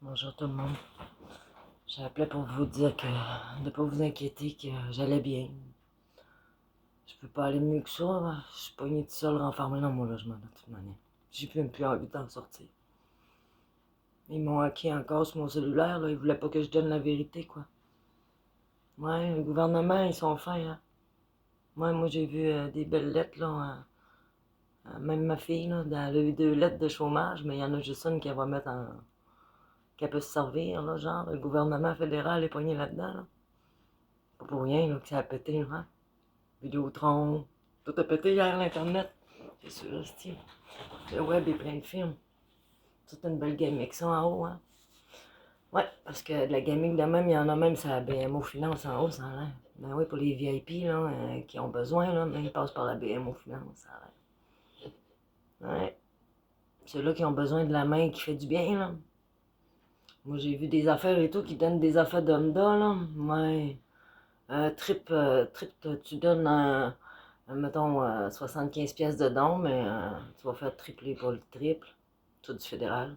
Bonjour tout le monde. J'appelais pour vous dire que de pas vous inquiéter que j'allais bien. Je peux pas aller mieux que ça. Je suis pognée tout seul renfermé dans mon logement de toute manière. J'ai même plus envie d'en sortir. Ils m'ont hacké encore sur mon cellulaire, là. Ils voulaient pas que je donne la vérité, quoi. Ouais, le gouvernement, ils sont fins, hein. Ouais, moi j'ai vu des belles lettres, là. Même ma fille, là, elle a eu 2 lettres de chômage, mais il y en a juste une qu'elle va mettre en. Qu'elle peut se servir, là, genre. Le gouvernement fédéral est pogné là-dedans, là. Pas pour rien, là, que ça a pété, hein. Vidéotron, tout a pété hier, l'Internet. C'est sûr, hostie. Le web est plein de films. Toute une belle gamique, ça en haut, hein. Ouais, parce que de la gamique de même, il y en a même sur la BMO Finance en haut, ça a l'air. Ben oui, pour les VIP, là, qui ont besoin, là, mais ils passent par la BMO Finance, ça a l'air. Ouais. Ceux-là qui ont besoin de la main qui fait du bien, là. Moi, j'ai vu des affaires et tout qui donnent des affaires d'Honda, là. Ouais. Tu donnes mettons, 75 pièces de don, mais tu vas faire tripler pour le triple. Tout du fédéral.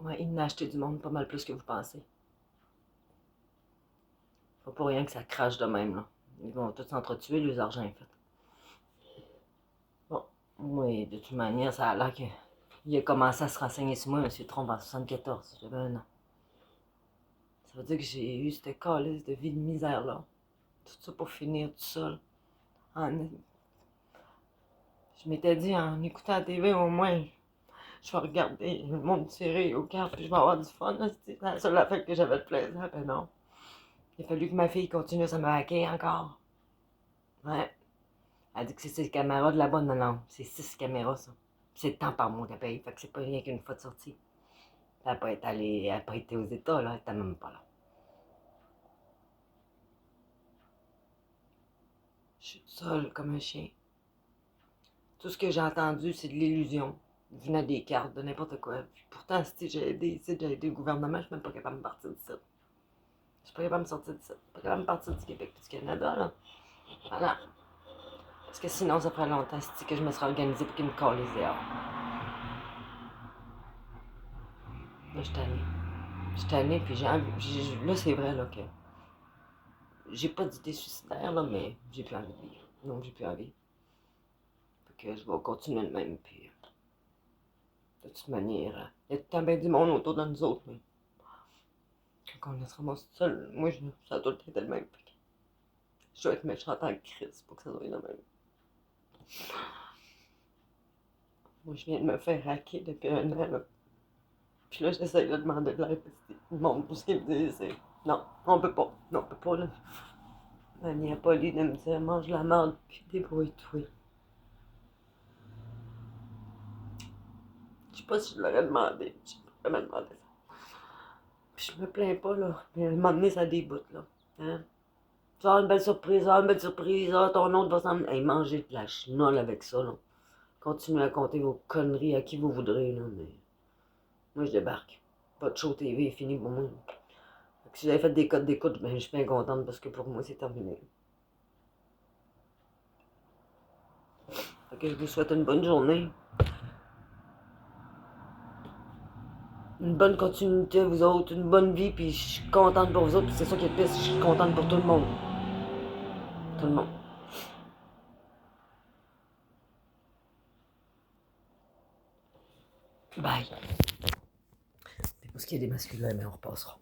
Ouais, ils n'ont acheté du monde pas mal plus que vous pensez. Pas pour rien que ça crache de même, là. Ils vont tous s'entretuer, les argent est fait. Bon, oui, de toute manière, ça a l'air qu'il a commencé à se renseigner sur moi, M. Trump, en 74. J'avais 1 an. Ça veut dire que j'ai eu cette calice de vie de misère-là. Tout ça pour finir tout seul. En... Je m'étais dit, en écoutant la TV, au moins, je vais regarder le monde tirer aux cartes, puis je vais avoir du fun. C'était la seule affaire que j'avais de plaisir. Ben non. Il a fallu que ma fille continue à me hacker encore. Ouais. Elle dit que c'est 6 caméras de là-bas. Non, non. C'est 6 caméras, ça. C'est le temps par mois qu'elle paye. Fait que c'est pas rien qu'une fois de sortie. Elle n'a pas été allée. Elle n'a pas été aux États, là. Elle était même pas là. Je suis seule comme un chien. Tout ce que j'ai entendu, c'est de l'illusion. Il venait des cartes, de n'importe quoi. Puis pourtant, si j'ai aidé le gouvernement, je suis même pas capable de me partir de ça. Je suis pas capable de me sortir de ça. Je suis pas capable de me partir du Québec et du Canada, là. Voilà. Parce que sinon, ça ferait longtemps que je me serais organisée pour qu'ils me collent dehors. Là, je suis tannée. Je suis tannée, puis j'ai envie. Là, c'est vrai, là, que j'ai pas d'idée suicidaire, là, mais j'ai plus envie de vivre. Non, j'ai plus envie. Fait que je vais continuer de même, puis de toute manière, il y a tout le temps bien du monde autour de nous autres, mais quand on se ramasse tout seul, moi, ça a tout le temps été le même. Fait que je dois être méchante en crise pour que ça soit le même. Moi, je viens de me faire hacker depuis 1 an, là. Puis là, j'essaie de demander de l'aide, parce que le monde, tout ce qu'il me dit, c'est non, on peut pas. Non, on peut pas, là. Mania Pauline, elle me dit, mange la merde, puis débrouille-toi. Je sais pas si je l'aurais demandé. Je pas vraiment demandé ça. Puis je me plains pas, là. Mais à un moment donné, ça déboute, là. Hein? Tu vas avoir une belle surprise, tu vas avoir une belle surprise. Ah, ton autre va s'en... Hey, mangez de la chenolle avec ça, là. Continuez à compter vos conneries à qui vous voudrez, là, mais... Moi, je débarque. Pas de show TV est fini pour moi. Si j'avais fait des codes d'écoute, ben, je suis bien contente parce que pour moi, c'est terminé. Fait que je vous souhaite une bonne journée. Une bonne continuité à vous autres, une bonne vie, puis je suis contente pour vous autres, puis c'est ça qui est le pire, je suis contente pour tout le monde. Tout le monde. Bye. C'est parce qu'il y a des masculins, mais on repassera.